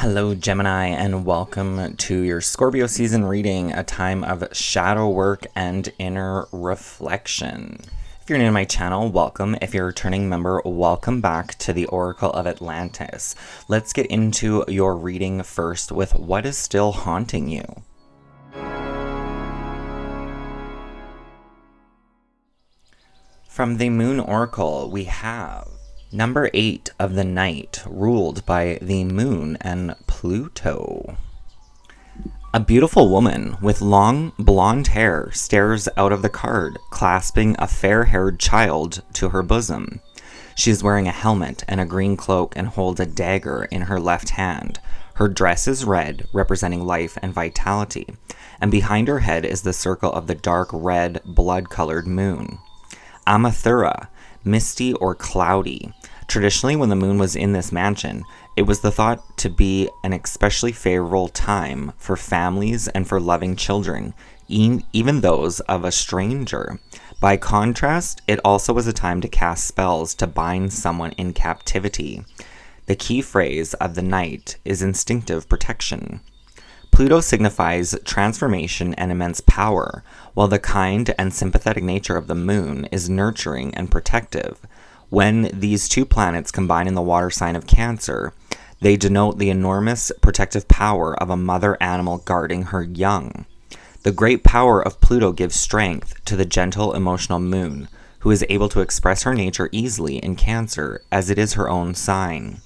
Hello, Gemini, and welcome to your Scorpio season reading, a time of shadow work and inner reflection. If you're new to my channel, welcome. If you're a returning member, welcome back to the Oracle of Atlantis. Let's get into your reading first with what is still haunting you. From the Moon Oracle, we have number 8 of the night, ruled by the Moon and Pluto. A beautiful woman with long blonde hair stares out of the card, clasping a fair-haired child to her bosom. She is wearing a helmet and a green cloak and holds a dagger in her left hand. Her dress is red, representing life and vitality, and behind her head is the circle of the dark red, blood-colored moon. Amathura, misty or cloudy. Traditionally, when the moon was in this mansion, it was thought to be an especially favorable time for families and for loving children, even those of a stranger. By contrast, it also was a time to cast spells to bind someone in captivity. The key phrase of the night is instinctive protection. Pluto signifies transformation and immense power, while the kind and sympathetic nature of the moon is nurturing and protective. When these two planets combine in the water sign of Cancer, they denote the enormous protective power of a mother animal guarding her young. The great power of Pluto gives strength to the gentle, emotional moon, who is able to express her nature easily in Cancer, as it is her own sign.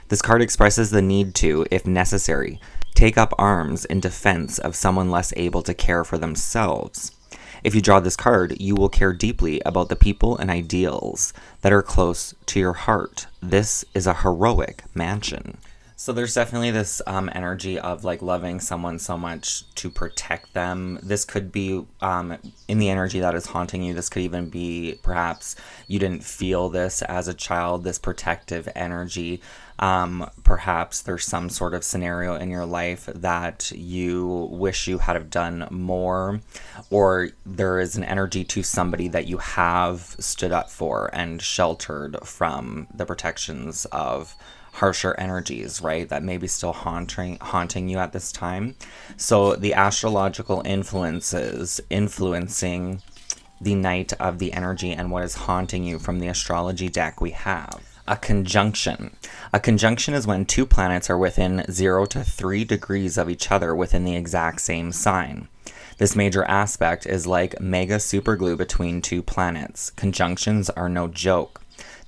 This card expresses the need to, if necessary, take up arms in defense of someone less able to care for themselves. If you draw this card, you will care deeply about the people and ideals that are close to your heart. This is a heroic mansion. So there's definitely this energy of like loving someone so much to protect them. This could be in the energy that is haunting you. This could even be perhaps you didn't feel this as a child, this protective energy. Perhaps there's some sort of scenario in your life that you wish you had have done more, or there is an energy to somebody that you have stood up for and sheltered from the protections of harsher energies, right? That may be still haunting you at this time. So the astrological influences influencing the night of the energy and what is haunting you from the astrology deck we have. A conjunction. A conjunction is when two planets are within 0 to 3 degrees of each other within the exact same sign. This major aspect is like mega superglue between two planets. Conjunctions are no joke.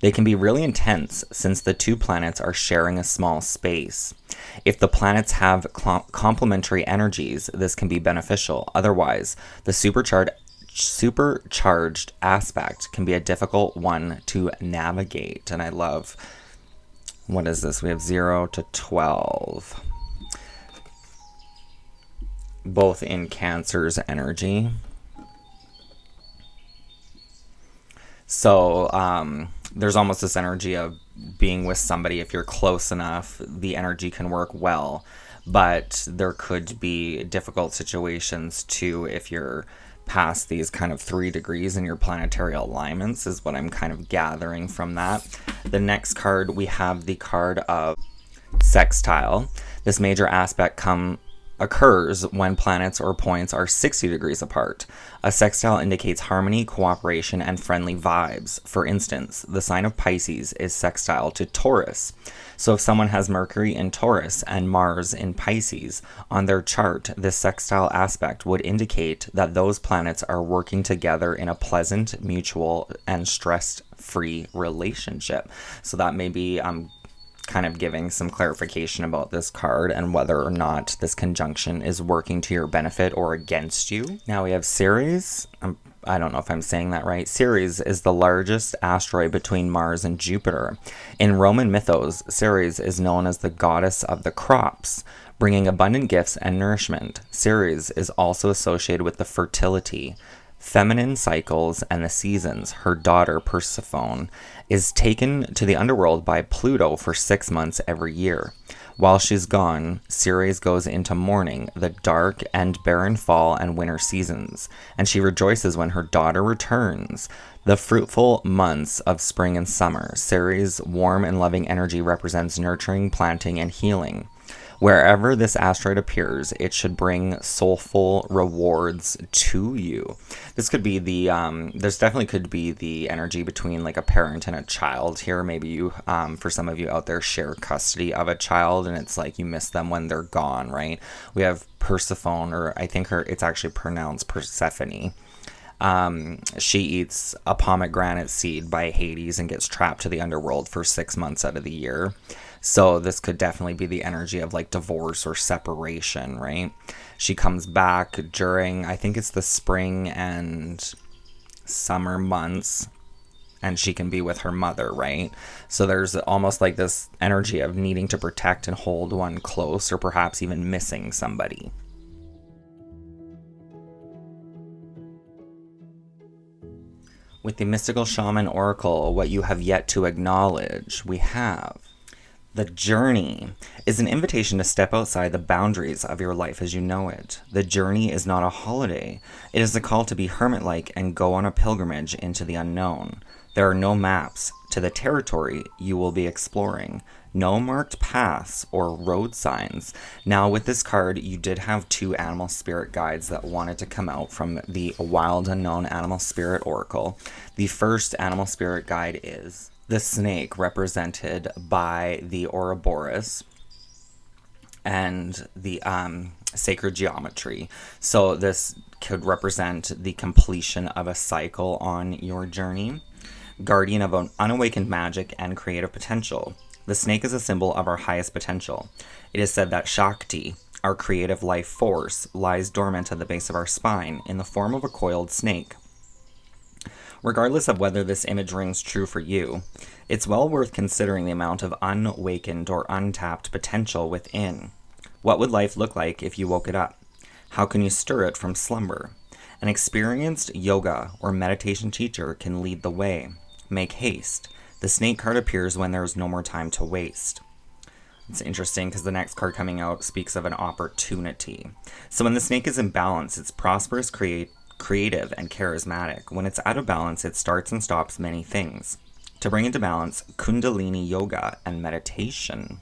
They can be really intense since the two planets are sharing a small space. If the planets have complementary energies, this can be beneficial. Otherwise, the supercharged aspect can be a difficult one to navigate. And I love, what is this? We have 0 to 12. Both in Cancer's energy. So, there's almost this energy of being with somebody. If you're close enough, the energy can work well. But there could be difficult situations too if you're past these kind of 3 degrees in your planetary alignments, is what I'm kind of gathering from that. The next card, we have the card of sextile. This major aspect occurs when planets or points are 60 degrees apart. A sextile indicates harmony, cooperation, and friendly vibes. For instance, the sign of Pisces is sextile to Taurus. So if someone has Mercury in Taurus and Mars in Pisces on their chart, this sextile aspect would indicate that those planets are working together in a pleasant, mutual, and stress-free relationship. So that may be kind of giving some clarification about this card and whether or not this conjunction is working to your benefit or against you. Now we have Ceres. I don't know if I'm saying that right. Ceres is the largest asteroid between Mars and Jupiter. In Roman mythos, Ceres is known as the goddess of the crops, bringing abundant gifts and nourishment. Ceres is also associated with the fertility, feminine cycles, and the seasons. Her daughter, Persephone, is taken to the underworld by Pluto for 6 months every year. While she's gone, Ceres goes into mourning, the dark and barren fall and winter seasons, and she rejoices when her daughter returns. The fruitful months of spring and summer. Ceres' warm and loving energy represents nurturing, planting, and healing. Wherever this asteroid appears, it should bring soulful rewards to you. This could be the, there's definitely could be the energy between like a parent and a child here. Maybe you, for some of you out there, share custody of a child and it's like you miss them when they're gone, right? We have Persephone, or I think it's actually pronounced Persephone. She eats a pomegranate seed by Hades and gets trapped to the underworld for 6 months out of the year. So this could definitely be the energy of like divorce or separation, right? She comes back during, I think it's the spring and summer months, and she can be with her mother, right? So there's almost like this energy of needing to protect and hold one close, or perhaps even missing somebody. With the Mystical Shaman Oracle, what you have yet to acknowledge, we have the journey is an invitation to step outside the boundaries of your life as you know it. The journey is not a holiday. It is a call to be hermit-like and go on a pilgrimage into the unknown. There are no maps to the territory you will be exploring. No marked paths or road signs. Now with this card, you did have 2 animal spirit guides that wanted to come out from the Wild Unknown Animal Spirit Oracle. The first animal spirit guide is the snake, represented by the Ouroboros and the sacred geometry. So this could represent the completion of a cycle on your journey. Guardian of an unawakened magic and creative potential. The snake is a symbol of our highest potential. It is said that Shakti, our creative life force, lies dormant at the base of our spine in the form of a coiled snake. Regardless of whether this image rings true for you, it's well worth considering the amount of unawakened or untapped potential within. What would life look like if you woke it up? How can you stir it from slumber? An experienced yoga or meditation teacher can lead the way. Make haste. The snake card appears when there is no more time to waste. It's interesting because the next card coming out speaks of an opportunity. So when the snake is in balance, it's prosperous, creative, and charismatic. When it's out of balance, it starts and stops many things. To bring into balance, Kundalini yoga and meditation.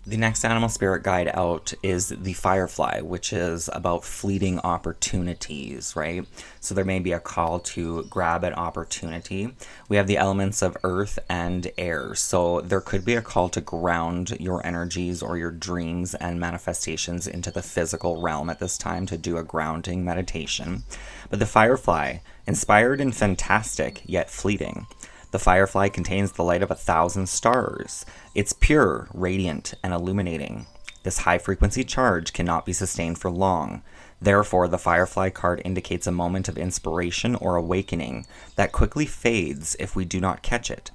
The next animal spirit guide out is the firefly, which is about fleeting opportunities, right? So there may be a call to grab an opportunity. We have the elements of earth and air. So there could be a call to ground your energies or your dreams and manifestations into the physical realm at this time, to do a grounding meditation. But the firefly, inspired and fantastic, yet fleeting. The firefly contains the light of 1,000 stars. It's pure, radiant, and illuminating. This high-frequency charge cannot be sustained for long. Therefore, the firefly card indicates a moment of inspiration or awakening that quickly fades if we do not catch it.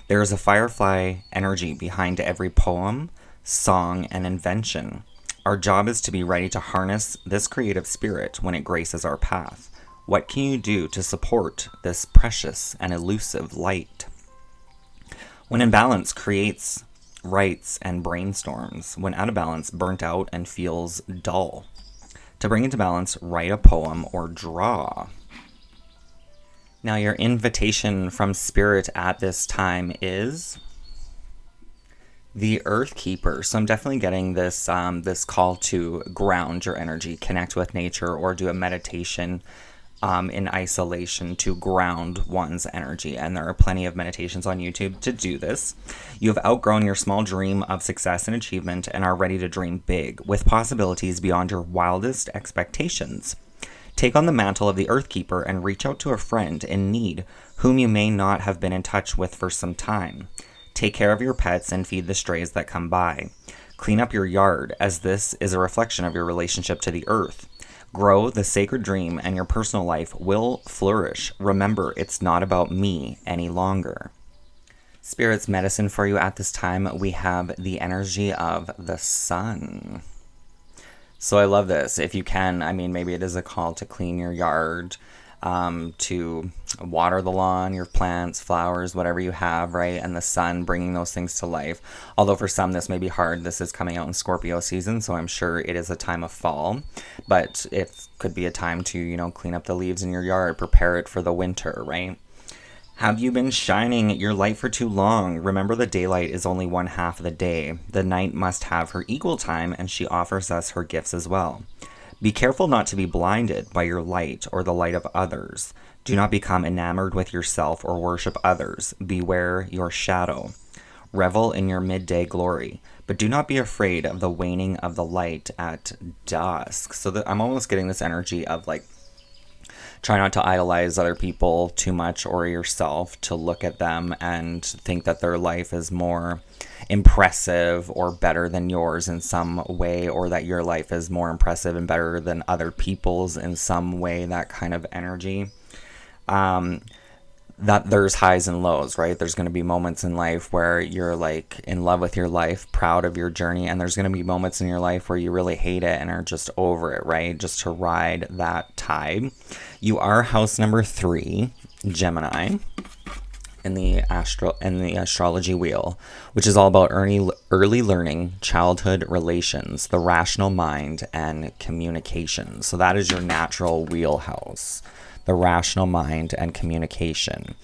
There is a firefly energy behind every poem, song, and invention. Our job is to be ready to harness this creative spirit when it graces our path. What can you do to support this precious and elusive light? When in balance, creates, writes, and brainstorms. When out of balance, burnt out and feels dull. To bring into balance, write a poem or draw. Now your invitation from Spirit at this time is the Earth Keeper. So I'm definitely getting this this call to ground your energy, connect with nature, or do a meditation in isolation to ground one's energy. And there are plenty of meditations on YouTube to do this. You have outgrown your small dream of success and achievement and are ready to dream big, with possibilities beyond your wildest expectations. Take on the mantle of the Earth Keeper and reach out to a friend in need whom you may not have been in touch with for some time. Take care of your pets and feed the strays that come by. Clean up your yard, as this is a reflection of your relationship to the earth. Grow the sacred dream and your personal life will flourish. Remember, it's not about me any longer. Spirit's medicine for you at this time, we have the energy of the sun. So I love this. If you can, I mean, maybe it is a call to clean your yard, to water the lawn, your plants, flowers, whatever you have, right? And the sun bringing those things to life. Although for some this may be hard. This is coming out in Scorpio season, so I'm sure it is a time of fall. But it could be a time to, clean up the leaves in your yard, prepare it for the winter, right? Have you been shining your light for too long? Remember, the daylight is only one half of the day. The night must have her equal time, and she offers us her gifts as well. Be careful not to be blinded by your light or the light of others. Do not become enamored with yourself or worship others. Beware your shadow. Revel in your midday glory, but do not be afraid of the waning of the light at dusk. So I'm almost getting this energy of like, try not to idolize other people too much or yourself, to look at them and think that their life is more impressive or better than yours in some way, or that your life is more impressive and better than other people's in some way, that kind of energy. That there's highs and lows, right? There's going to be moments in life where you're like in love with your life, proud of your journey, and there's going to be moments in your life where you really hate it and are just over it, right? Just to ride that tide. You are house number 3, Gemini, in the astrology wheel, which is all about early learning, childhood relations, the rational mind, and communication. So that is your natural wheelhouse. The rational mind and communication.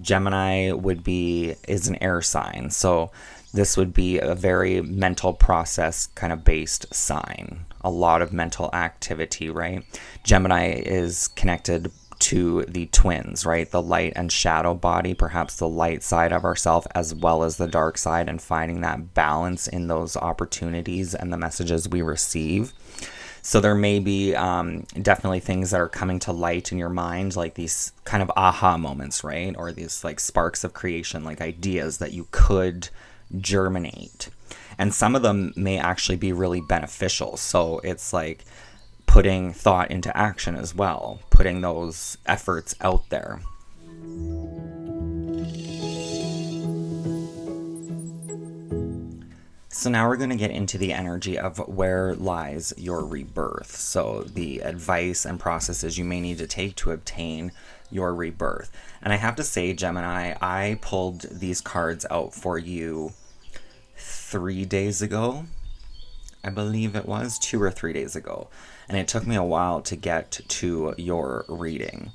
Gemini is an air sign, so this would be a very mental process kind of based sign. A lot of mental activity, right? Gemini is connected to the twins, right? The light and shadow body, perhaps the light side of ourselves as well as the dark side, and finding that balance in those opportunities and the messages we receive. So there may be definitely things that are coming to light in your mind, like these kind of aha moments, right? Or these like sparks of creation, like ideas that you could germinate. And some of them may actually be really beneficial. So it's like putting thought into action as well, putting those efforts out there. So now we're going to get into the energy of where lies your rebirth. So the advice and processes you may need to take to obtain your rebirth. And I have to say, Gemini, I pulled these cards out for you 3 days ago. I believe it was 2 or 3 days ago. And it took me a while to get to your reading.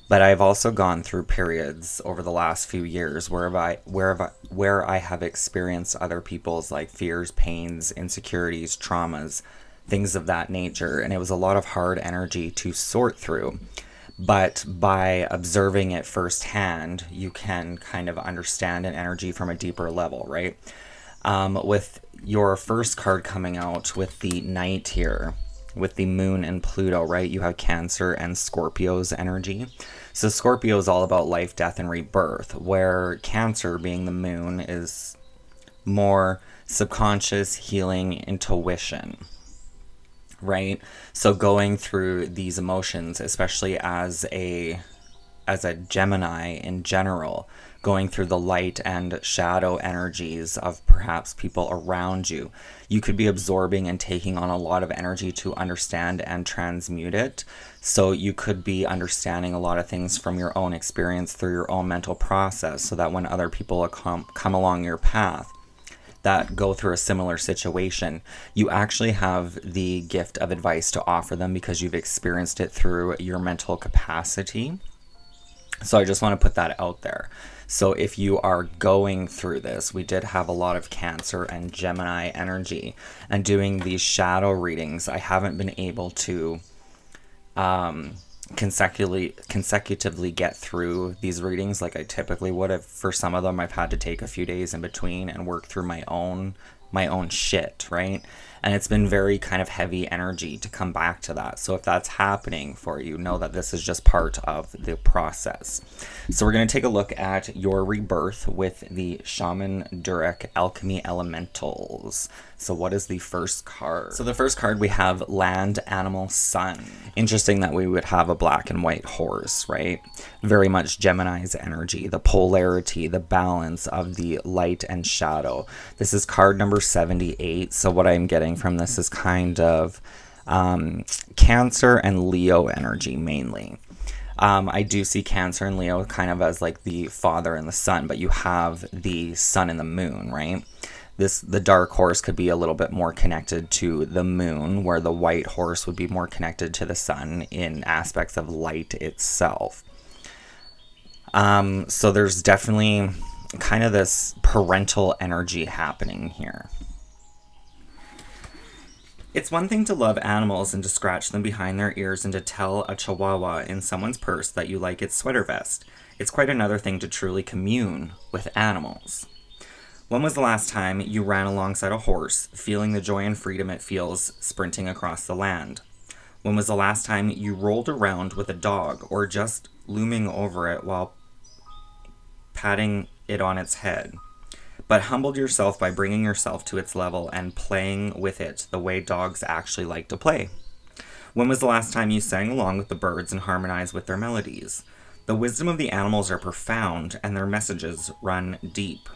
But I've also gone through periods over the last few years where I have experienced other people's like fears, pains, insecurities, traumas, things of that nature. And it was a lot of hard energy to sort through. But by observing it firsthand, you can kind of understand an energy from a deeper level, right? With your first card coming out with the Knight here, with the Moon and Pluto, right? You have Cancer and Scorpio's energy. So Scorpio is all about life, death, and rebirth, where Cancer, being the Moon, is more subconscious, healing, intuition, right? So going through these emotions, especially as a Gemini in general, going through the light and shadow energies of perhaps people around you, you could be absorbing and taking on a lot of energy to understand and transmute it. So you could be understanding a lot of things from your own experience through your own mental process, so that when other people come along your path that go through a similar situation, you actually have the gift of advice to offer them because you've experienced it through your mental capacity. So I just want to put that out there. So if you are going through this, we did have a lot of Cancer and Gemini energy. And doing these shadow readings, I haven't been able to consecutively get through these readings like I typically would have. For some of them, I've had to take a few days in between and work through my own shit, right? And it's been very kind of heavy energy to come back to that. So if that's happening for you, know that this is just part of the process. So we're going to take a look at your rebirth with the Shaman Durek Alchemy Elementals. So what is the first card? So the first card, we have Land Animal Sun. Interesting that we would have a black and white horse, right? Very much Gemini's energy, the polarity, the balance of the light and shadow. This is card number 78. So what I'm getting from this is kind of Cancer and Leo energy mainly. I do see Cancer and Leo kind of as like the father and the son, but you have the sun and the moon, right? The dark horse could be a little bit more connected to the moon, where the white horse would be more connected to the sun in aspects of light itself. So there's definitely kind of this parental energy happening here. It's one thing to love animals and to scratch them behind their ears and to tell a chihuahua in someone's purse that you like its sweater vest. It's quite another thing to truly commune with animals. When was the last time you ran alongside a horse, feeling the joy and freedom it feels sprinting across the land? When was the last time you rolled around with a dog or just looming over it while patting it on its head, but humbled yourself by bringing yourself to its level and playing with it the way dogs actually like to play? When was the last time you sang along with the birds and harmonized with their melodies? The wisdom of the animals are profound and their messages run deep.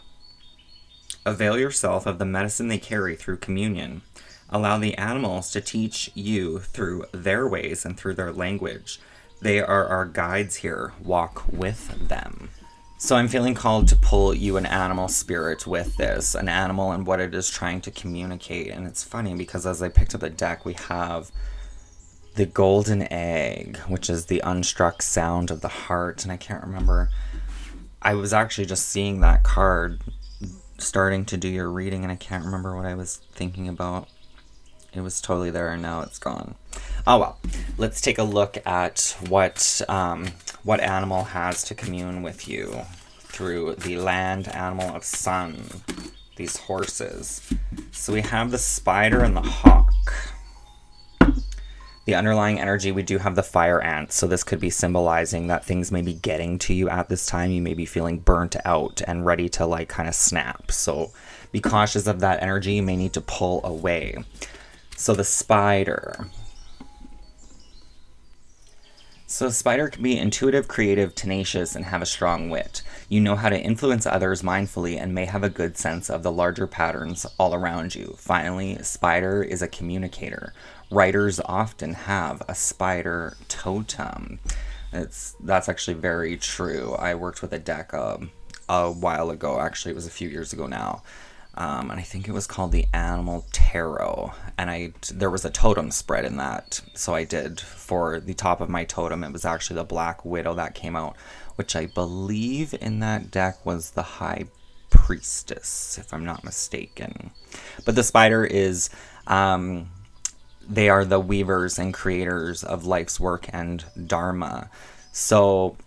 Avail yourself of the medicine they carry through communion. Allow the animals to teach you through their ways and through their language. They are our guides here. Walk with them. So I'm feeling called to pull you an animal spirit with this, an animal and what it is trying to communicate. And it's funny because as I picked up the deck, we have the golden egg, which is the unstruck sound of the heart. And I can't remember. I was actually just seeing that card starting to do your reading, and I can't remember what I was thinking about. It was totally there, and now it's gone. Oh well. Let's take a look at what animal has to commune with you through the land animal of sun, these horses. So we have the spider and the hawk. The underlying energy, we do have the fire ant. So this could be symbolizing that things may be getting to you at this time. You may be feeling burnt out and ready to like kind of snap. So be cautious of that energy. You may need to pull away. So the spider. So a spider can be intuitive, creative, tenacious, and have a strong wit. You know how to influence others mindfully and may have a good sense of the larger patterns all around you. Finally, spider is a communicator. Writers often have a spider totem. That's actually very true. I worked with a deck a while ago. Actually, it was a few years ago now. And I think it was called the Animal Tarot. And there was a totem spread in that. So I did, for the top of my totem, it was actually the Black Widow that came out, which I believe in that deck was the High Priestess, if I'm not mistaken. But the spider is, they are the weavers and creators of life's work and dharma. So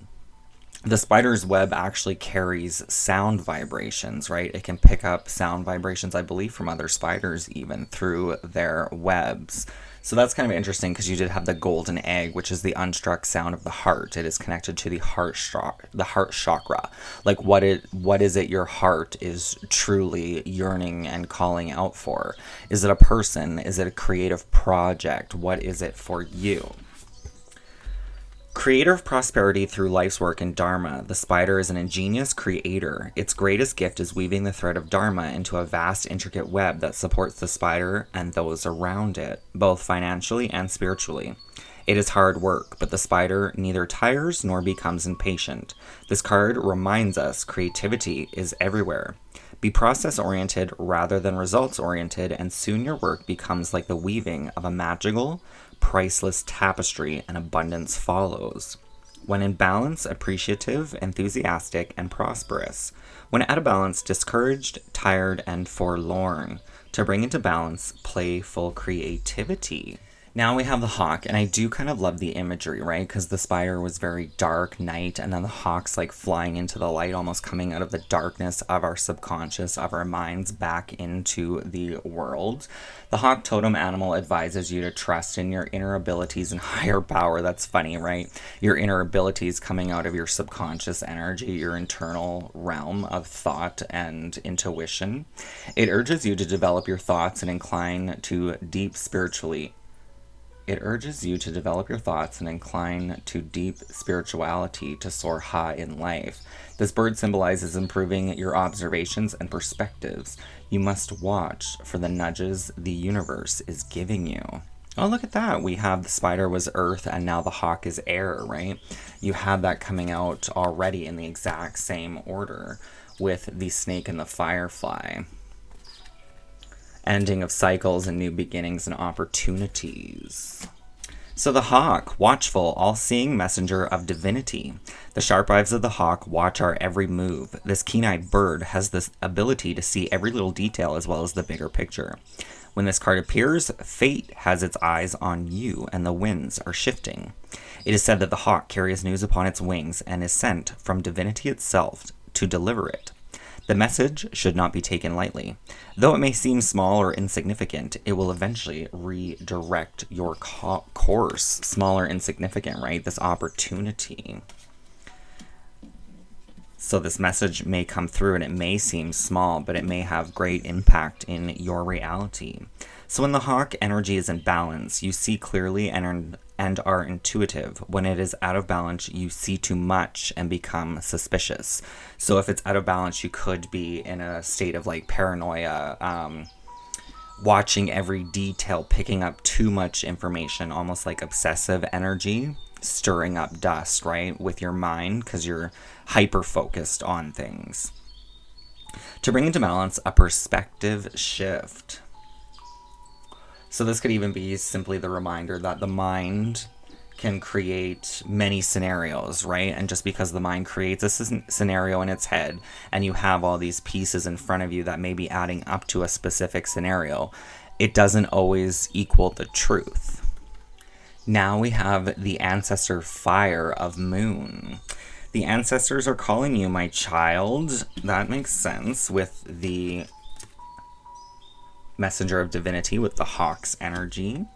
the spider's web actually carries sound vibrations, right? It can pick up sound vibrations, I believe, from other spiders even through their webs. So that's kind of interesting because you did have the golden egg, which is the unstruck sound of the heart. It is connected to the heart chakra. Like what is it your heart is truly yearning and calling out for? Is it a person? Is it a creative project? What is it for you? Creator of prosperity through life's work and dharma, the spider is an ingenious creator. Its greatest gift is weaving the thread of dharma into a vast, intricate web that supports the spider and those around it, both financially and spiritually. It is hard work, but the spider neither tires nor becomes impatient. This card reminds us creativity is everywhere. Be process-oriented rather than results-oriented, and soon your work becomes like the weaving of a magical, priceless tapestry, and abundance follows. When in balance, appreciative, enthusiastic, and prosperous. When out of balance, discouraged, tired, and forlorn. To bring into balance, playful creativity. Now we have the hawk, and I do kind of love the imagery, right? Because the spider was very dark night, and then the hawk's like flying into the light, almost coming out of the darkness of our subconscious, of our minds, back into the world. The hawk totem animal advises you to trust in your inner abilities and higher power. That's funny, right? Your inner abilities coming out of your subconscious energy, your internal realm of thought and intuition. It urges you to develop your thoughts and incline to deep spirituality. It urges you to develop your thoughts and incline to deep spirituality to soar high in life. This bird symbolizes improving your observations and perspectives. You must watch for the nudges the universe is giving you. Oh, look at that. We have the spider was earth and now the hawk is air, right? You have that coming out already in the exact same order with the snake and the firefly. Ending of cycles and new beginnings and opportunities. So the hawk, watchful, all-seeing messenger of divinity. The sharp eyes of the hawk watch our every move. This keen-eyed bird has this ability to see every little detail as well as the bigger picture. When this card appears, fate has its eyes on you and the winds are shifting. It is said that the hawk carries news upon its wings and is sent from divinity itself to deliver it. The message should not be taken lightly. Though it may seem small or insignificant, it will eventually redirect your course. Small or insignificant, right? This opportunity. So this message may come through and it may seem small, but it may have great impact in your reality. So when the hawk energy is in balance, you see clearly and are intuitive. When it is out of balance, you see too much and become suspicious. So if it's out of balance, you could be in a state of like paranoia, watching every detail, picking up too much information, almost like obsessive energy, stirring up dust, right, with your mind because you're hyper focused on things. To bring into balance, a perspective shift. So this could even be simply the reminder that the mind can create many scenarios, right? And just because the mind creates a scenario in its head and you have all these pieces in front of you that may be adding up to a specific scenario, it doesn't always equal the truth. Now we have the ancestor fire of moon. The ancestors are calling you, my child. That makes sense with the messenger of divinity with the hawk's energy.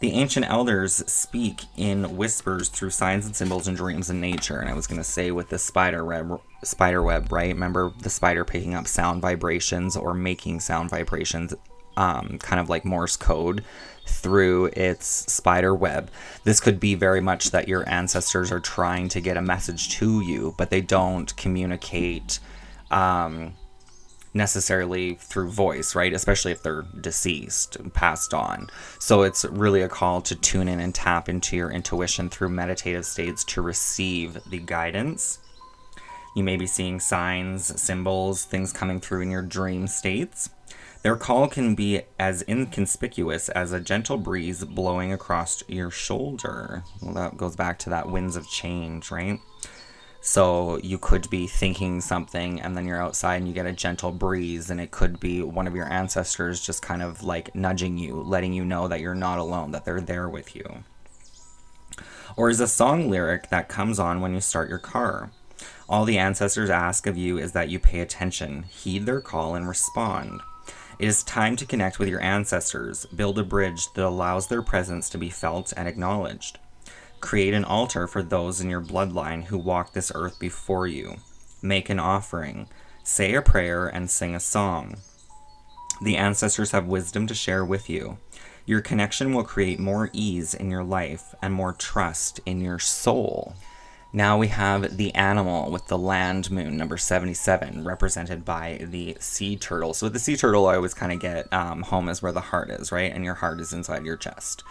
The ancient elders speak in whispers through signs and symbols and dreams in nature. And I was going to say with the spider web, right? Remember the spider picking up sound vibrations or making sound vibrations, kind of like Morse code through its spider web. This could be very much that your ancestors are trying to get a message to you, but they don't communicate necessarily through voice, right? Especially if they're deceased, passed on. So it's really a call to tune in and tap into your intuition through meditative states to receive the guidance. You may be seeing signs, symbols, things coming through in your dream states. Their call can be as inconspicuous as a gentle breeze blowing across your shoulder. Well, that goes back to that winds of change, right? So you could be thinking something and then you're outside and you get a gentle breeze, and it could be one of your ancestors just kind of like nudging you, letting you know that you're not alone, that they're there with you. Or is a song lyric that comes on when you start your car. All the ancestors ask of you is that you pay attention, heed their call, and respond. It is time to connect with your ancestors, build a bridge that allows their presence to be felt and acknowledged. Create an altar for those in your bloodline who walk this earth before you. Make an offering, say a prayer, and sing a song. The ancestors have wisdom to share with you. Your connection will create more ease in your life and more trust in your soul. Now we have the animal with the land moon, number 77, represented by the sea turtle. So with the sea turtle, I always kind of get home is where the heart is, right? And your heart is inside your chest.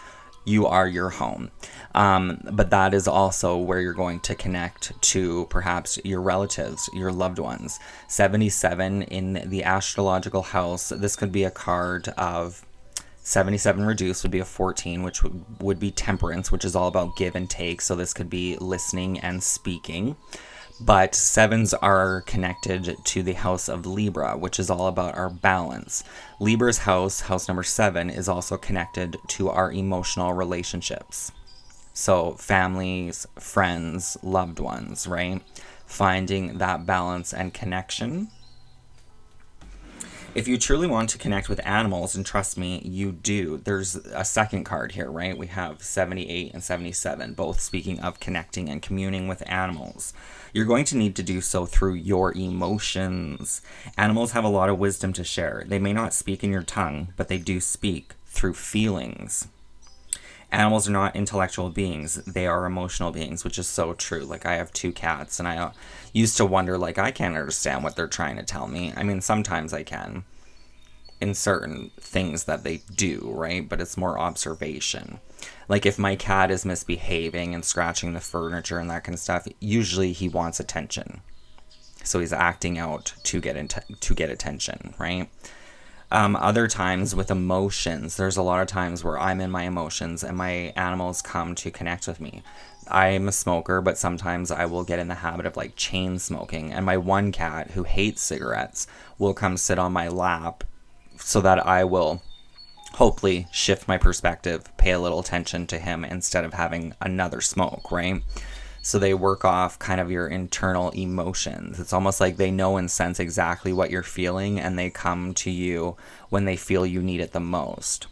You are your home. But that is also where you're going to connect to perhaps your relatives, your loved ones. 77 in the astrological house. This could be a card of 77 reduced would be a 14, which would be temperance, which is all about give and take. So this could be listening and speaking. But sevens are connected to the house of Libra, which is all about our balance. Libra's house, house number 7, is also connected to our emotional relationships. So families, friends, loved ones, right? Finding that balance and connection. If you truly want to connect with animals, and trust me, you do, there's a second card here, right? We have 78 and 77, both speaking of connecting and communing with animals. You're going to need to do so through your emotions. Animals have a lot of wisdom to share. They may not speak in your tongue, but they do speak through feelings. Animals are not intellectual beings. They are emotional beings, which is so true. Like, I have 2 cats, and I used to wonder, like, I can't understand what they're trying to tell me. I mean, sometimes I can in certain things that they do, right? But it's more observation. Like, if my cat is misbehaving and scratching the furniture and that kind of stuff, usually he wants attention. So he's acting out to get attention, right? Other times with emotions, there's a lot of times where I'm in my emotions and my animals come to connect with me. I'm a smoker, but sometimes I will get in the habit of like chain smoking. And my one cat, who hates cigarettes, will come sit on my lap so that I will hopefully shift my perspective, pay a little attention to him instead of having another smoke, right? So they work off kind of your internal emotions. It's almost like they know and sense exactly what you're feeling, and they come to you when they feel you need it the most.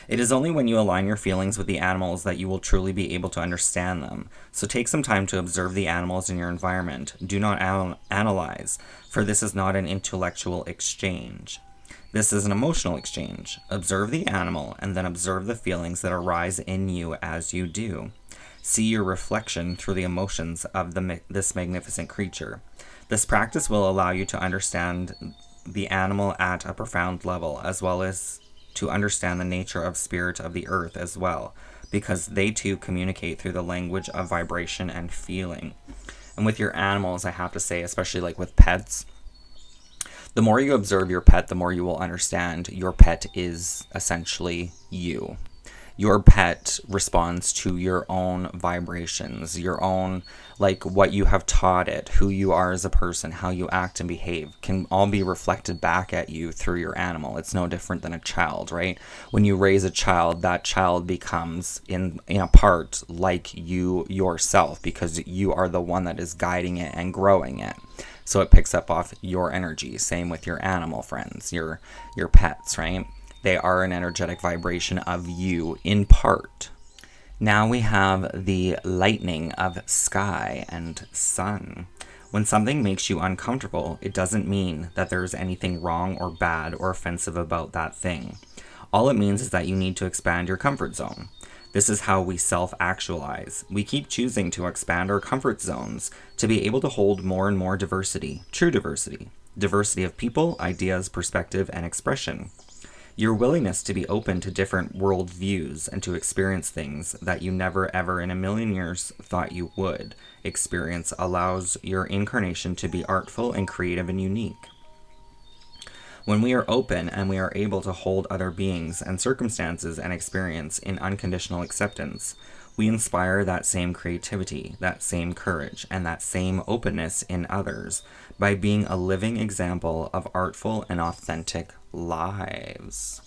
It is only when you align your feelings with the animals that you will truly be able to understand them. So take some time to observe the animals in your environment. Do not analyze, for this is not an intellectual exchange. This is an emotional exchange. Observe the animal and then observe the feelings that arise in you as you do. See your reflection through the emotions of this magnificent creature. This practice will allow you to understand the animal at a profound level, as well as to understand the nature of spirit of the earth as well, because they too communicate through the language of vibration and feeling. And with your animals, I have to say, especially like with pets, the more you observe your pet, the more you will understand your pet is essentially you. Your pet responds to your own vibrations, your own, like what you have taught it, who you are as a person, how you act and behave, can all be reflected back at you through your animal. It's no different than a child, right? When you raise a child, that child becomes in a part like you yourself, because you are the one that is guiding it and growing it. So it picks up off your energy. Same with your animal friends, your pets, right? They are an energetic vibration of you in part. Now we have the lightning of sky and sun. When something makes you uncomfortable, it doesn't mean that there's anything wrong or bad or offensive about that thing. All it means is that you need to expand your comfort zone. This is how we self-actualize. We keep choosing to expand our comfort zones to be able to hold more and more diversity, true diversity. Diversity of people, ideas, perspective, and expression. Your willingness to be open to different world views and to experience things that you never ever in a million years thought you would experience allows your incarnation to be artful and creative and unique. When we are open and we are able to hold other beings and circumstances and experience in unconditional acceptance, we inspire that same creativity, that same courage, and that same openness in others by being a living example of artful and authentic lives.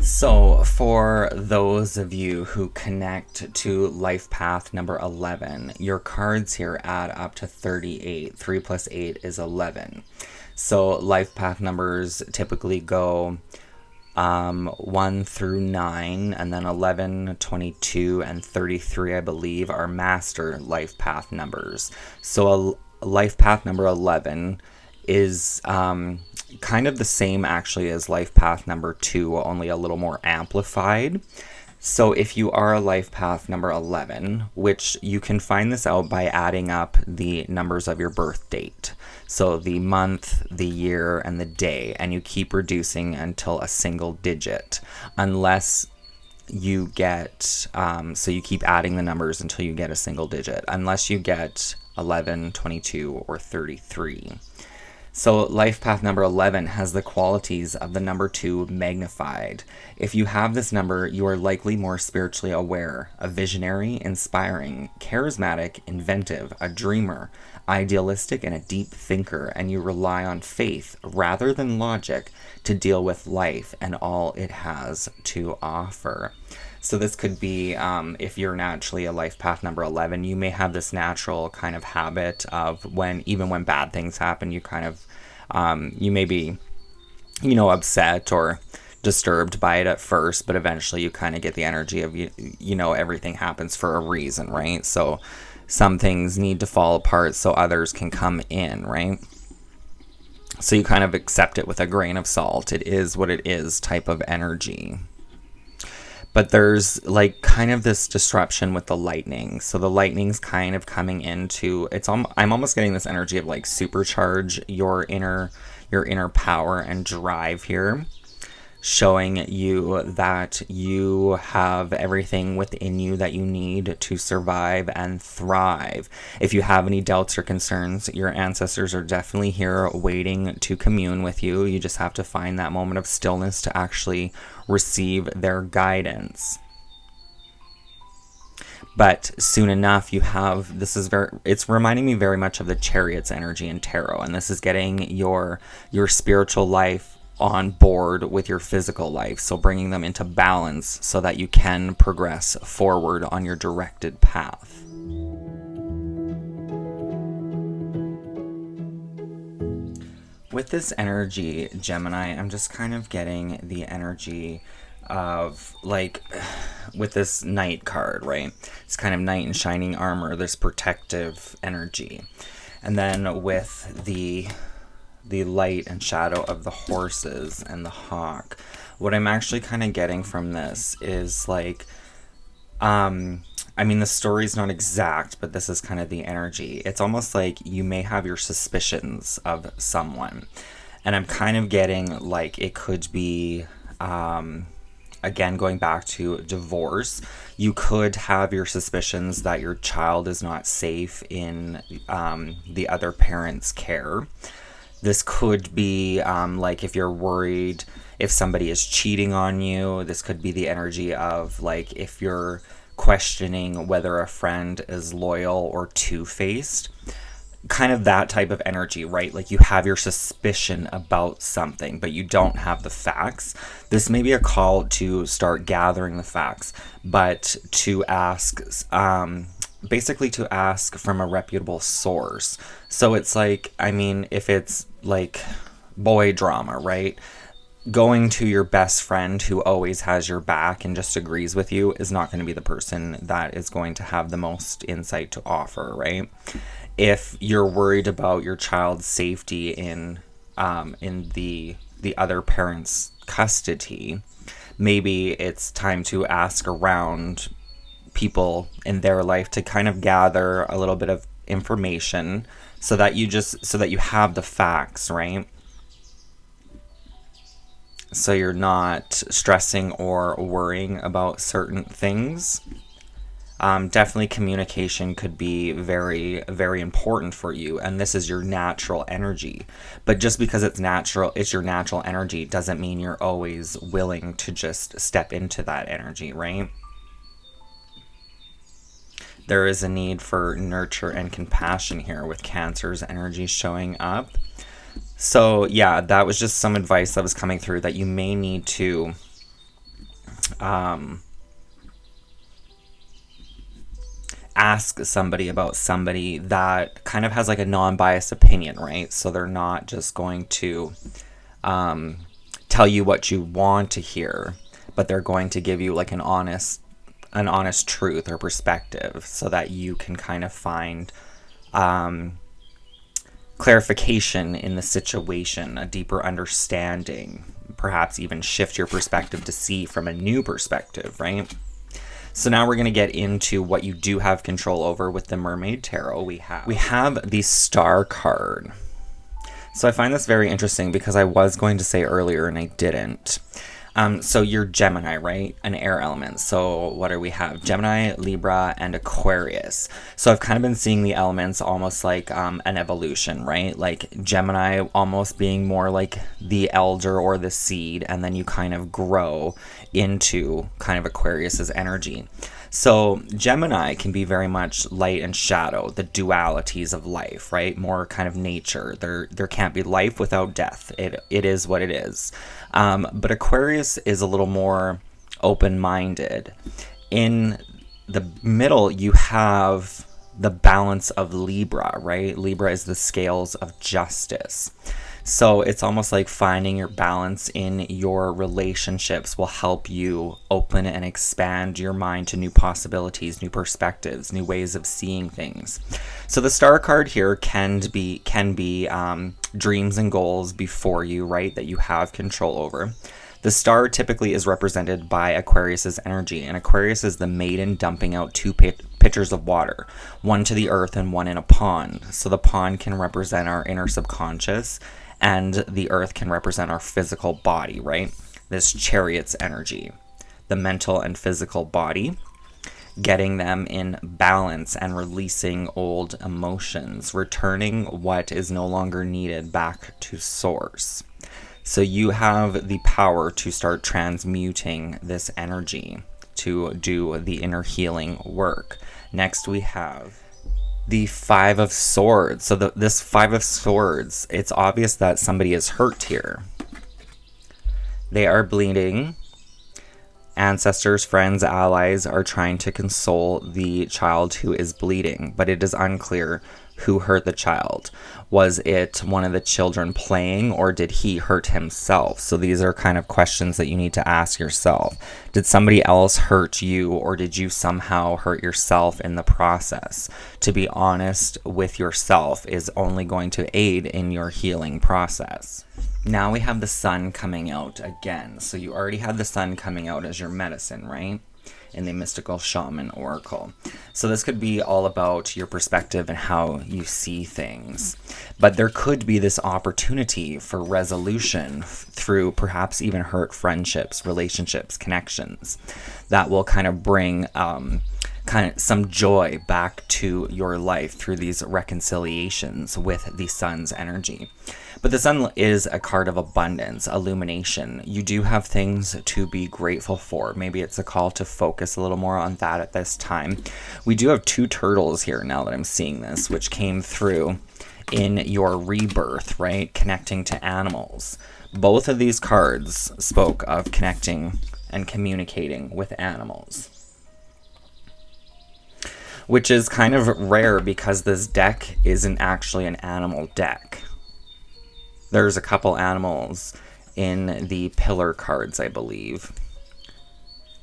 So for those of you who connect to life path number 11, your cards here add up to 38. 3 plus 8 is 11. So life path numbers typically go 1 through 9, and then 11, 22, and 33, I believe, are master life path numbers. So a life path number 11 is kind of the same actually as life path number 2, only a little more amplified. So if you are a life path number 11, which you can find this out by adding up the numbers of your birth date. So the month, the year, and the day, and you keep reducing until a single digit, unless you get, so you keep adding the numbers until you get a single digit, unless you get 11, 22, or 33. So life path number 11 has the qualities of the number 2 magnified. If you have this number, you are likely more spiritually aware, a visionary, inspiring, charismatic, inventive, a dreamer, idealistic, and a deep thinker, and you rely on faith rather than logic to deal with life and all it has to offer. So this could be, if you're naturally a life path number 11, you may have this natural kind of habit of even when bad things happen, you kind of, you may be, upset or disturbed by it at first, but eventually you kind of get the energy of, everything happens for a reason, right? So some things need to fall apart so others can come in, right? So you kind of accept it with a grain of salt. It is what it is type of energy. But there's like kind of this disruption with the lightning. So the lightning's kind of coming into I'm almost getting this energy of like supercharge your inner power and drive here. showing you that you have everything within you that you need to survive and thrive. If you have any doubts or concerns, your ancestors are definitely here waiting to commune with you. You just have to find that moment of stillness to actually receive their guidance. But soon enough, it's reminding me very much of the Chariot's energy in tarot, and this is getting your spiritual life on board with your physical life, so bringing them into balance so that you can progress forward on your directed path. With this energy, Gemini, I'm just kind of getting the energy of, like, with this Knight card, right? It's kind of knight in shining armor, this protective energy. And then with the light and shadow of the horses and the hawk, what I'm actually kind of getting from this is, like, I mean, the story's not exact, but this is kind of the energy. It's almost like you may have your suspicions of someone. And I'm kind of getting, like, it could be, again, going back to divorce, you could have your suspicions that your child is not safe in the other parent's care. This could be, like, if you're worried if somebody is cheating on you. This could be the energy of, like, if you're questioning whether a friend is loyal or two-faced. Kind of that type of energy, right? Like, you have your suspicion about something, but you don't have the facts. This may be a call to start gathering the facts, but to ask, basically to ask from a reputable source. So it's like, I mean, if it's like boy drama, right? Going to your best friend who always has your back and just agrees with you is not going to be the person that is going to have the most insight to offer, right? If you're worried about your child's safety in the other parent's custody, maybe it's time to ask around people in their life to kind of gather a little bit of information so that you have the facts, right? So you're not stressing or worrying about certain things. Definitely communication could be very, very important for you, and this is your natural energy. But just because it's your natural energy doesn't mean you're always willing to just step into that energy, right? There is a need for nurture and compassion here with Cancer's energy showing up. So yeah, that was just some advice that was coming through, that you may need to ask somebody about somebody that kind of has like a non-biased opinion, right? So they're not just going to tell you what you want to hear, but they're going to give you like an honest truth or perspective so that you can kind of find clarification in the situation, a deeper understanding, perhaps even shift your perspective to see from a new perspective, right? So now we're going to get into what you do have control over with the Mermaid Tarot. We have the Star card. So I find this very interesting because I was going to say earlier and I didn't. So you're Gemini, right? An air element. So what do we have? Gemini, Libra, and Aquarius. So I've kind of been seeing the elements almost like an evolution, right? Like Gemini almost being more like the elder or the seed, and then you kind of grow into kind of Aquarius's energy. So Gemini can be very much light and shadow, the dualities of life, right? More kind of nature. There can't be life without death. It is what it is. But Aquarius is a little more open-minded. In the middle, you have the balance of Libra, right? Libra is the scales of justice. So it's almost like finding your balance in your relationships will help you open and expand your mind to new possibilities, new perspectives, new ways of seeing things. So the Star card here can be dreams and goals before you, right, that you have control over. The Star typically is represented by Aquarius's energy, and Aquarius is the maiden dumping out two pitchers of water, one to the earth and one in a pond. So the pond can represent our inner subconscious, and the earth can represent our physical body, right? this Chariot's energy, the mental and physical body, getting them in balance and releasing old emotions, returning what is no longer needed back to source. So you have the power to start transmuting this energy to do the inner healing work. Next, we have the Five of Swords. So this Five of Swords, it's obvious that somebody is hurt here. They are bleeding. Ancestors, friends, allies are trying to console the child who is bleeding, but it is unclear who hurt the child. Was it one of the children playing, or did he hurt himself? So these are kind of questions that you need to ask yourself. Did somebody else hurt you, or did you somehow hurt yourself in the process? To be honest with yourself is only going to aid in your healing process. Now we have the sun coming out again. So you already had the sun coming out as your medicine, right? In the Mystical Shaman Oracle. So this could be all about your perspective and how you see things. But there could be this opportunity for resolution through perhaps even hurt friendships, relationships, connections that will kind of bring kind of some joy back to your life through these reconciliations with the sun's energy. But the sun is a card of abundance, illumination. You do have things to be grateful for. Maybe it's a call to focus a little more on that at this time. We do have two turtles here now that I'm seeing this, which came through in your rebirth, right? Connecting to animals. Both of these cards spoke of connecting and communicating with animals, which is kind of rare because this deck isn't actually an animal deck. There's a couple animals in the pillar cards, I believe,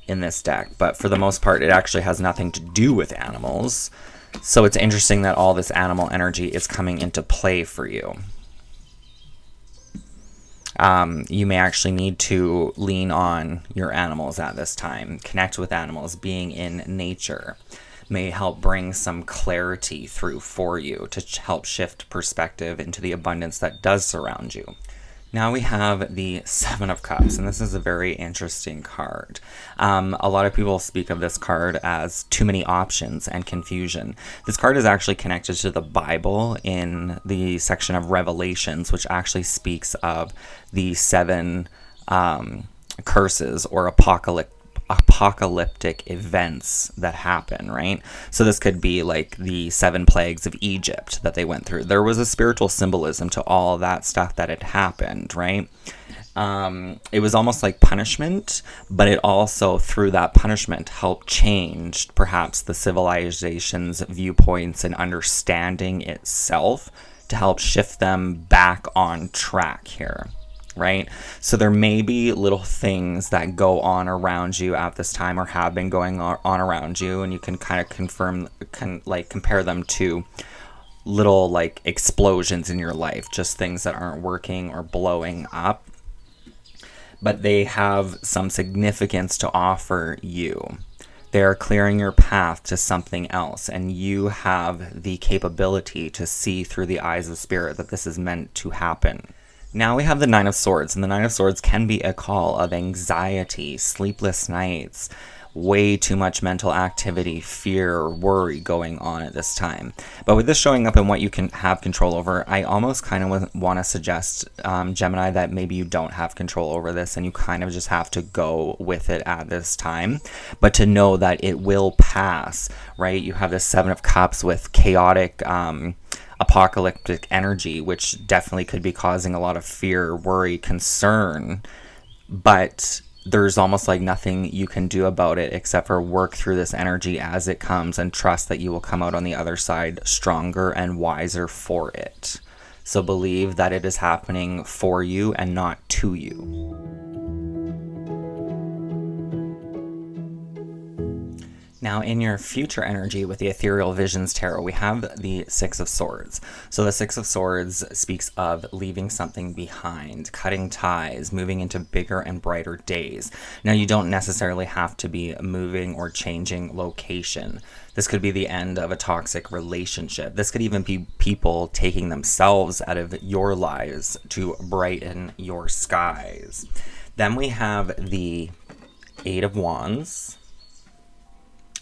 in this deck. But for the most part, it actually has nothing to do with animals. So it's interesting that all this animal energy is coming into play for you. You may actually need to lean on your animals at this time. Connect with animals. Being in nature may help bring some clarity through for you to help shift perspective into the abundance that does surround you. Now we have the Seven of Cups, and this is a very interesting card. A lot of people speak of this card as too many options and confusion. This card is actually connected to the Bible in the section of Revelations, which actually speaks of the seven curses or apocalyptic events that happen, right? So this could be like the 7 plagues of Egypt that they went through. There was a spiritual symbolism to all that stuff that had happened, right? It was almost like punishment, but it also, through that punishment, helped change perhaps the civilization's viewpoints and understanding itself to help shift them back on track here. Right? So there may be little things that go on around you at this time or have been going on around you, and you can kind of compare them to little like explosions in your life, just things that aren't working or blowing up, but they have some significance to offer you. They're clearing your path to something else, and you have the capability to see through the eyes of spirit that this is meant to happen. Now we have the Nine of Swords, and the Nine of Swords can be a call of anxiety, sleepless nights, way too much mental activity, fear, worry going on at this time. But with this showing up and what you can have control over, I almost kind of want to suggest, Gemini, that maybe you don't have control over this and you kind of just have to go with it at this time. But to know that it will pass, right? You have the Seven of Cups with chaotic, apocalyptic energy, which definitely could be causing a lot of fear, worry, concern, but there's almost like nothing you can do about it except for work through this energy as it comes and trust that you will come out on the other side stronger and wiser for it. So believe that it is happening for you and not to you. Now, in your future energy with the Ethereal Visions Tarot, we have the Six of Swords. So the Six of Swords speaks of leaving something behind, cutting ties, moving into bigger and brighter days. Now, you don't necessarily have to be moving or changing location. This could be the end of a toxic relationship. This could even be people taking themselves out of your lives to brighten your skies. Then we have the Eight of Wands,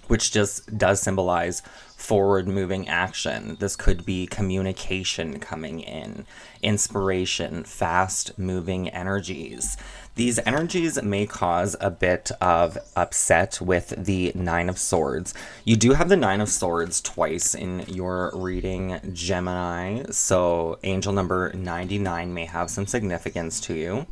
which just does symbolize forward moving action. This could be communication coming in, inspiration, fast moving energies. These energies may cause a bit of upset with the Nine of Swords. You do have the Nine of Swords twice in your reading, Gemini, so angel number 99 may have some significance to you.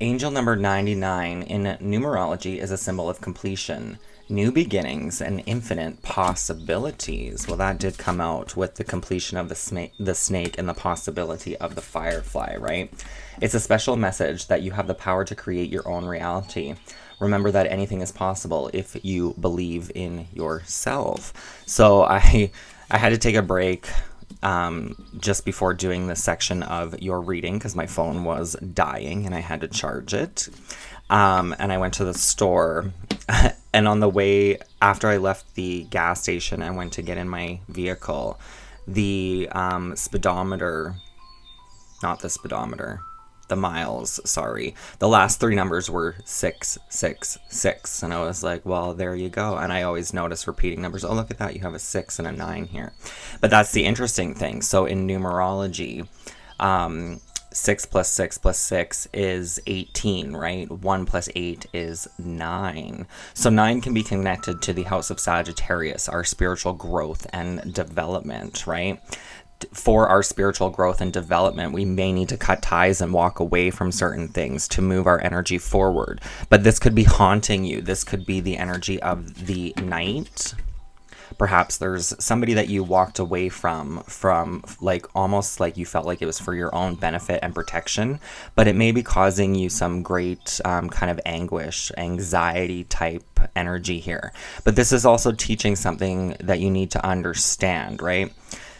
Angel number 99 in numerology is a symbol of completion, new beginnings, and infinite possibilities. Well, that did come out with the completion of the snake and the possibility of the firefly, right? It's a special message that you have the power to create your own reality. Remember that anything is possible if you believe in yourself. So I had to take a break just before doing this section of your reading because my phone was dying and I had to charge it. And I went to the store and on the way after I left the gas station, I went to get in my vehicle. The speedometer, not the speedometer, the miles, sorry. The last three numbers were 666. And I was like, well, there you go. And I always notice repeating numbers. Oh, look at that. You have a 6 and a 9 here. But that's the interesting thing. So in numerology, 6 plus 6 plus 6 is 18, right? 1 plus 8 is 9. So 9 can be connected to the house of Sagittarius, our spiritual growth and development, right? For our spiritual growth and development, we may need to cut ties and walk away from certain things to move our energy forward. But this could be haunting you. This could be the energy of the night. Perhaps there's somebody that you walked away from like almost like you felt like it was for your own benefit and protection, but it may be causing you some great kind of anguish, anxiety type energy here. But this is also teaching something that you need to understand, right?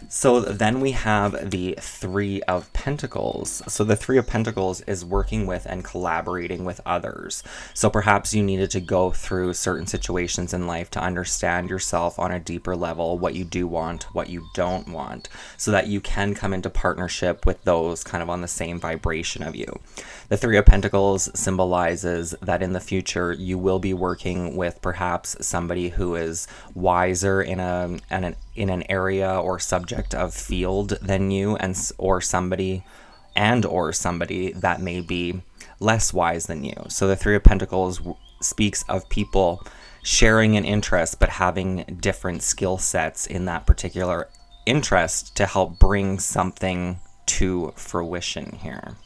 So then we have the Three of Pentacles. So the Three of Pentacles is working with and collaborating with others. So perhaps you needed to go through certain situations in life to understand yourself on a deeper level, what you do want, what you don't want, so that you can come into partnership with those kind of on the same vibration of you. The Three of Pentacles symbolizes that in the future you will be working with perhaps somebody who is wiser in an area or subject of field than you, or somebody that may be less wise than you. So the Three of Pentacles speaks of people sharing an interest but having different skill sets in that particular interest to help bring something to fruition here.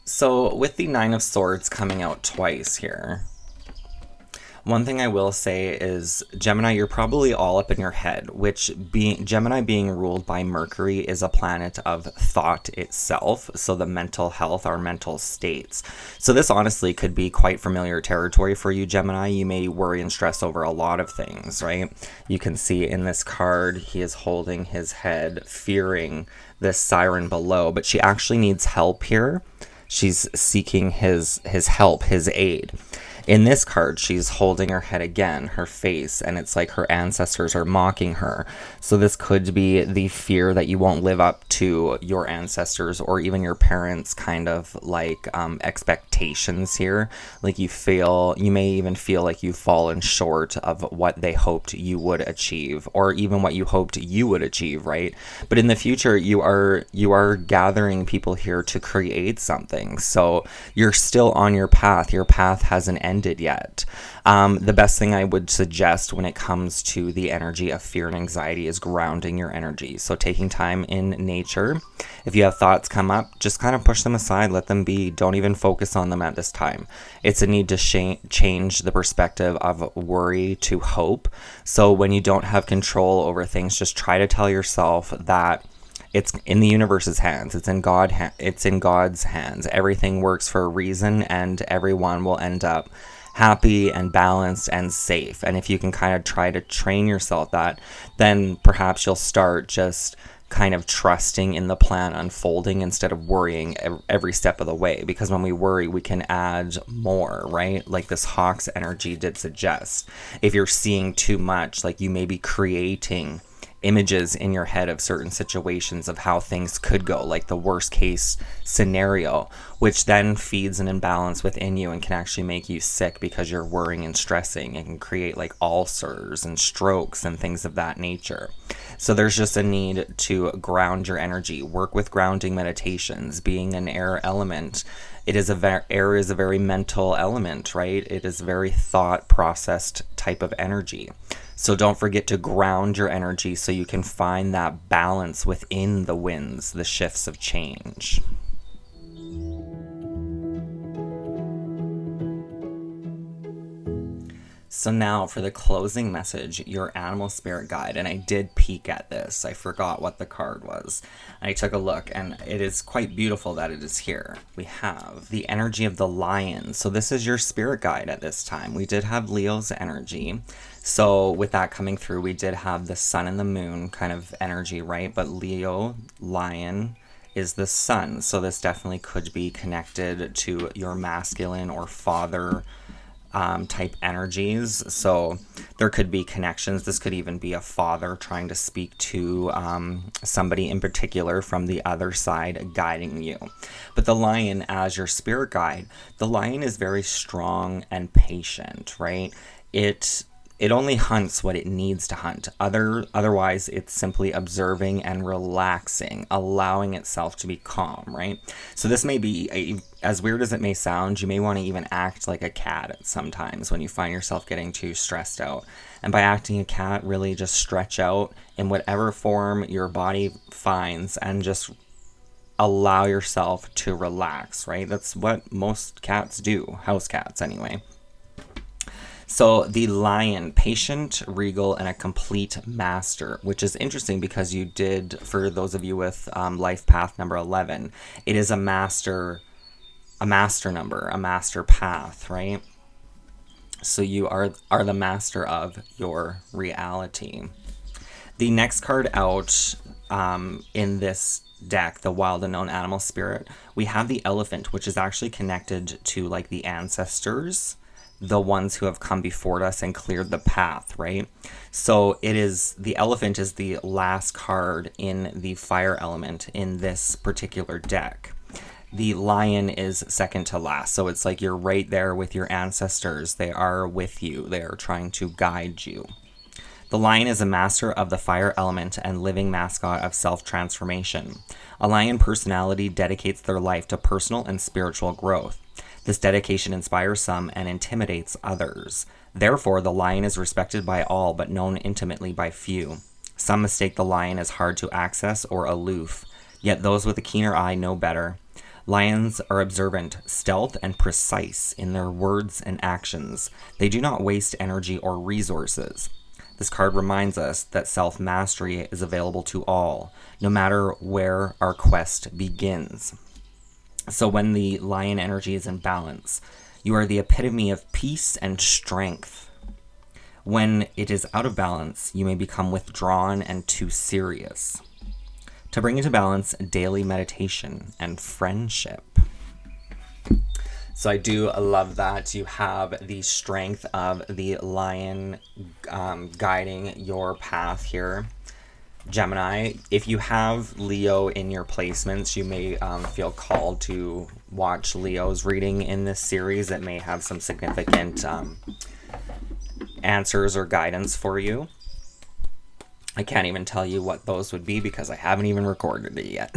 So with the Nine of Swords coming out twice here, one thing I will say is, Gemini, you're probably all up in your head, which Gemini being ruled by Mercury is a planet of thought itself. So the mental health, our mental states. So this honestly could be quite familiar territory for you, Gemini. You may worry and stress over a lot of things, right? You can see in this card, he is holding his head, fearing this siren below, but she actually needs help here. She's seeking his help, his aid. In this card, she's holding her head again, her face, and it's like her ancestors are mocking her. So this could be the fear that you won't live up to your ancestors or even your parents' kind of like expectations here. Like you may even feel like you've fallen short of what they hoped you would achieve, or even what you hoped you would achieve, right? But in the future, you are gathering people here to create something. So you're still on your path. Your path hasn't ended yet. The best thing I would suggest when it comes to the energy of fear and anxiety is grounding your energy. So taking time in nature. If you have thoughts come up, just kind of push them aside, let them be. Don't even focus on them at this time. It's a need to change the perspective of worry to hope. So when you don't have control over things, just try to tell yourself that it's in the universe's hands. It's in God's hands. Everything works for a reason, and everyone will end up happy and balanced and safe. And if you can kind of try to train yourself that, then perhaps you'll start just kind of trusting in the plan unfolding instead of worrying every step of the way. Because when we worry, we can add more, right? Like this Hawk's energy did suggest. If you're seeing too much, like you may be creating images in your head of certain situations of how things could go, like the worst case scenario, which then feeds an imbalance within you and can actually make you sick because you're worrying and stressing. It can create like ulcers and strokes and things of that nature. So there's just a need to ground your energy, work with grounding meditations. Being an air element, air is a very mental element, right? It is a very thought processed type of energy. So don't forget to ground your energy so you can find that balance within the winds, the shifts of change. So now for the closing message, your animal spirit guide. And I did peek at this. I forgot what the card was. I took a look, and it is quite beautiful that it is here. We have the energy of the lion. So this is your spirit guide at this time. We did have Leo's energy. So with that coming through, we did have the sun and the moon kind of energy, right? But Leo, lion, is the sun. So this definitely could be connected to your masculine or father type energies. So there could be connections. This could even be a father trying to speak to somebody in particular from the other side guiding you. But the lion as your spirit guide, the lion is very strong and patient, right? It only hunts what it needs to hunt. Otherwise, it's simply observing and relaxing, allowing itself to be calm, right? So this may be, as weird as it may sound, you may want to even act like a cat sometimes when you find yourself getting too stressed out. And by acting a cat, really just stretch out in whatever form your body finds and just allow yourself to relax, right? That's what most cats do, house cats anyway. So the lion, patient, regal, and a complete master, which is interesting because you did, for those of you with life path number 11, it is a master number, a master path, right? So you are the master of your reality. The next card out in this deck, the wild unknown animal spirit, we have the elephant, which is actually connected to like the ancestors, the ones who have come before us and cleared the path, right? So the elephant is the last card in the fire element in this particular deck. The lion is second to last. So it's like you're right there with your ancestors. They are with you. They are trying to guide you. The lion is a master of the fire element and living mascot of self-transformation. A lion personality dedicates their life to personal and spiritual growth. This dedication inspires some and intimidates others. Therefore, the lion is respected by all but known intimately by few. Some mistake the lion as hard to access or aloof, yet those with a keener eye know better. Lions are observant, stealth, and precise in their words and actions. They do not waste energy or resources. This card reminds us that self-mastery is available to all, no matter where our quest begins. So when the lion energy is in balance, you are the epitome of peace and strength. When it is out of balance, you may become withdrawn and too serious. To bring into balance, daily meditation and friendship. So I do love that you have the strength of the lion guiding your path here. Gemini, if you have Leo in your placements, you may feel called to watch Leo's reading in this series. It may have some significant answers or guidance for you. I can't even tell you what those would be because I haven't even recorded it yet.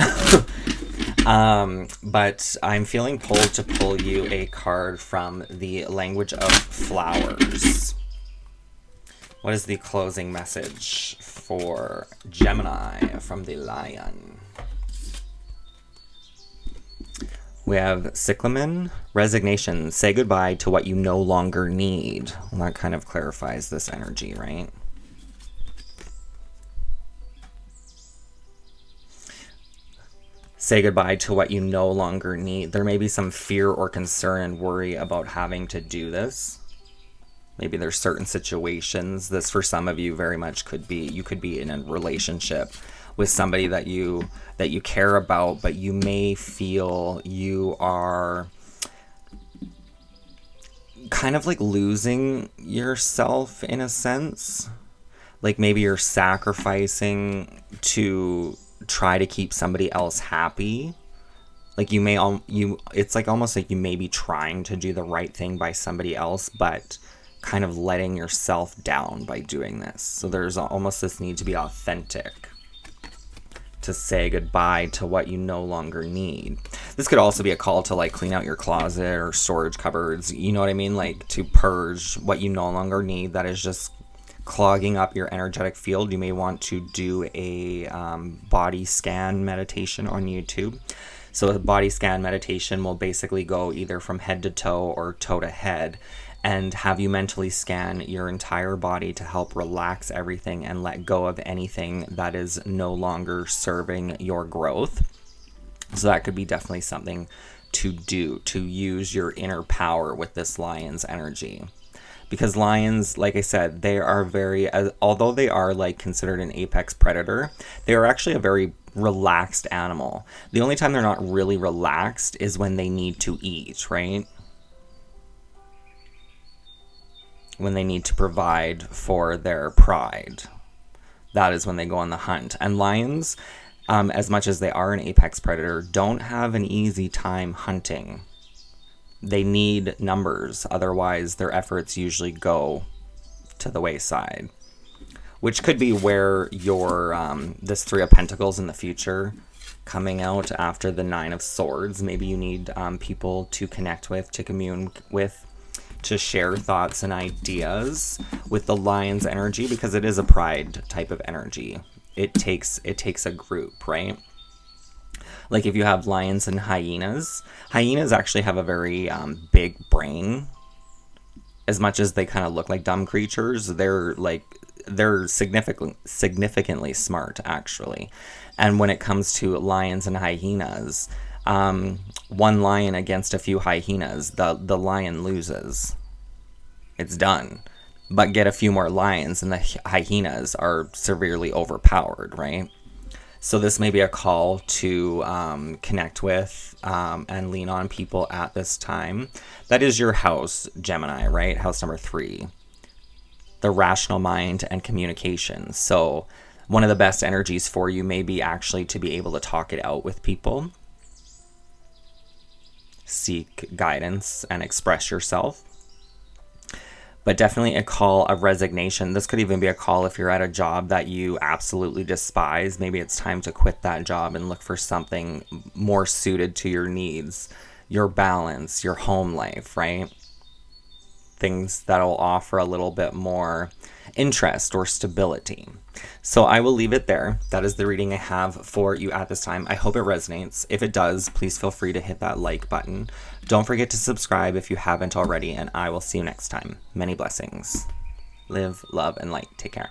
But I'm feeling pulled to pull you a card from the language of flowers. What is the closing message for Gemini from the lion? We have cyclamen, resignation, say goodbye to what you no longer need. Well, that kind of clarifies this energy, right? Say goodbye to what you no longer need. There may be some fear or concern and worry about having to do this. Maybe there's certain situations. This for some of you very much could be, you could be in a relationship with somebody that you care about, but you may feel you are kind of like losing yourself in a sense. Like maybe you're sacrificing to try to keep somebody else happy. Like it's like almost like you may be trying to do the right thing by somebody else, but kind of letting yourself down by doing this. So there's almost this need to be authentic, to say goodbye to what you no longer need. This could also be a call to like clean out your closet or storage cupboards, you know what I mean? Like to purge what you no longer need that is just clogging up your energetic field. You may want to do a body scan meditation on YouTube. So a body scan meditation will basically go either from head to toe or toe to head, and have you mentally scan your entire body to help relax everything and let go of anything that is no longer serving your growth. So that could be definitely something to do, to use your inner power with this lion's energy. Because lions, like I said, they are although they are like considered an apex predator, they are actually a very relaxed animal. The only time they're not really relaxed is when they need to eat, right? When they need to provide for their pride. That is when they go on the hunt. And lions, as much as they are an apex predator, don't have an easy time hunting. They need numbers, otherwise their efforts usually go to the wayside. Which could be where your this Three of Pentacles in the future coming out after the Nine of Swords. Maybe you need people to connect with, to commune with, to share thoughts and ideas with the lion's energy, because it is a pride type of energy. It takes a group, right? Like if you have lions and hyenas actually have a very big brain. As much as they kind of look like dumb creatures, they're significantly smart, actually. And when it comes to lions and hyenas, one lion against a few hyenas, the lion loses. It's done. But get a few more lions and the hyenas are severely overpowered, right? So this may be a call to connect with and lean on people at this time. That is your house, Gemini, right? House number 3. The rational mind and communication. So one of the best energies for you may be actually to be able to talk it out with people. Seek guidance and express yourself. But definitely a call of resignation. This could even be a call if you're at a job that you absolutely despise. Maybe it's time to quit that job and look for something more suited to your needs, your balance, your home life, right? Things that'll offer a little bit more interest or stability. So I will leave it there. That is the reading I have for you at this time. I hope it resonates. If it does, please feel free to hit that like button. Don't forget to subscribe if you haven't already, and I will see you next time. Many blessings. Live, love, and light. Take care.